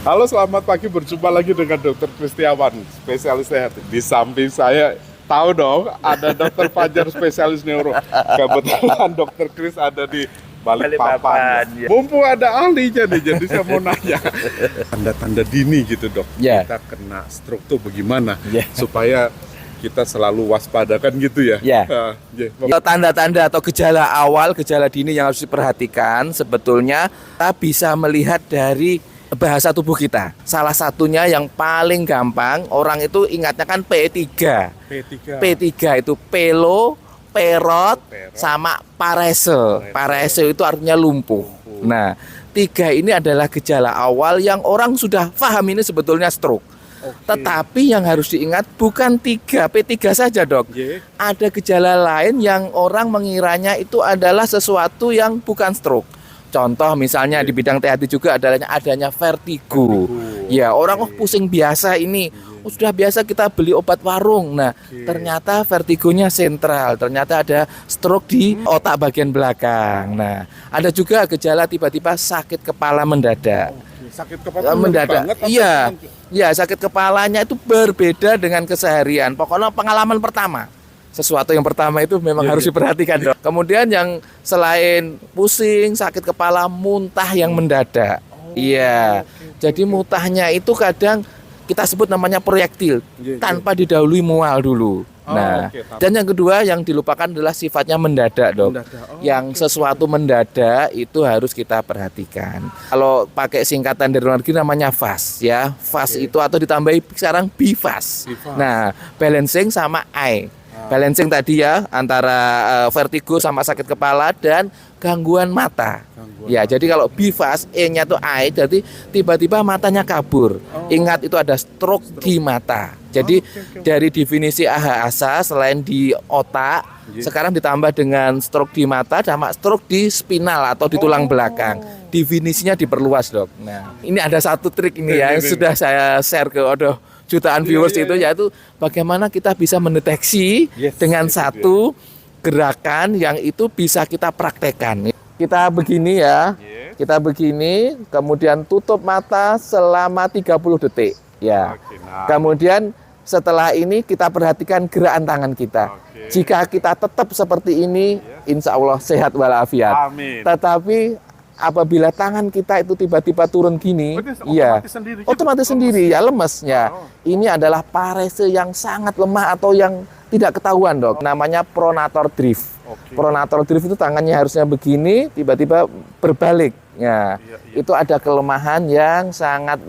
Halo, selamat pagi. Berjumpa lagi dengan Dokter Kristiawan, spesialis sehat. Di samping saya, tahu dong, ada Dokter Fajar, spesialis neuro. Kebetulan Dokter Kris ada di Balikpapan. Ya. Mumpung ada ahlinya nih, jadi saya mau nanya. Tanda-tanda dini gitu, Dok. Ya. Kita kena stroke tuh bagaimana? Ya. Supaya kita selalu waspada kan gitu ya? Ya. Tanda-tanda atau gejala awal, gejala dini yang harus diperhatikan sebetulnya kita bisa melihat dari bahasa tubuh kita. Salah satunya yang paling gampang, orang itu ingatnya kan P3. P3 itu pelo, perot, sama parese. Parese itu artinya lumpuh. Nah, 3 ini adalah gejala awal yang orang sudah paham ini sebetulnya stroke. Tetapi yang harus diingat bukan P3 saja, Dok. Ada gejala lain yang orang mengiranya itu adalah sesuatu yang bukan stroke. Contoh misalnya di bidang THT juga adanya vertigo. Ya, orang pusing biasa ini. Sudah biasa kita beli obat warung. Nah, ternyata vertigonya sentral. Ternyata ada stroke di otak bagian belakang. Nah, ada juga gejala tiba-tiba sakit kepala mendadak. Sakit kepala mendadak. Iya. Ya, sakit kepalanya itu berbeda dengan keseharian. Pokoknya pengalaman pertama. Sesuatu yang pertama itu memang harus diperhatikan, Dok. Kemudian yang selain pusing, sakit kepala, muntah yang mendadak. Iya. Jadi muntahnya itu kadang kita sebut namanya proyektil, tanpa didahului mual dulu. Nah, dan yang kedua yang dilupakan adalah sifatnya mendadak, Dok. Yang sesuatu mendadak itu harus kita perhatikan. Kalau pakai singkatan dari luar negeri namanya FAST ya. FAST itu atau ditambahi sekarang BIFAST. Nah, balancing sama I. Balancing tadi ya antara vertigo sama sakit kepala dan gangguan mata. Ya, jadi kalau BIFAST, E-nya tuh I, jadi tiba-tiba matanya kabur. Ingat itu ada stroke di mata. Jadi dari definisi AHASA selain di otak, sekarang ditambah dengan stroke di mata sama stroke di spinal atau di tulang belakang. Definisinya diperluas, Dok. Nah, ini ada satu trik ini ya yang sudah saya share ke jutaan viewers itu, yaitu bagaimana kita bisa mendeteksi dengan satu gerakan yang itu bisa kita praktekkan. Kita begini ya, kita begini, kemudian tutup mata selama 30 detik. Ya. Kemudian setelah ini kita perhatikan gerakan tangan kita. Jika kita tetap seperti ini, insya Allah sehat walafiat. Tetapi apabila tangan kita itu tiba-tiba turun gini, otomatis sendiri ya lemesnya. Ini adalah parese yang sangat lemah atau yang tidak ketahuan, Dok. Namanya pronator drift. Pronator drift itu tangannya harusnya begini, tiba-tiba berbalik. Ya, itu ada kelemahan yang sangat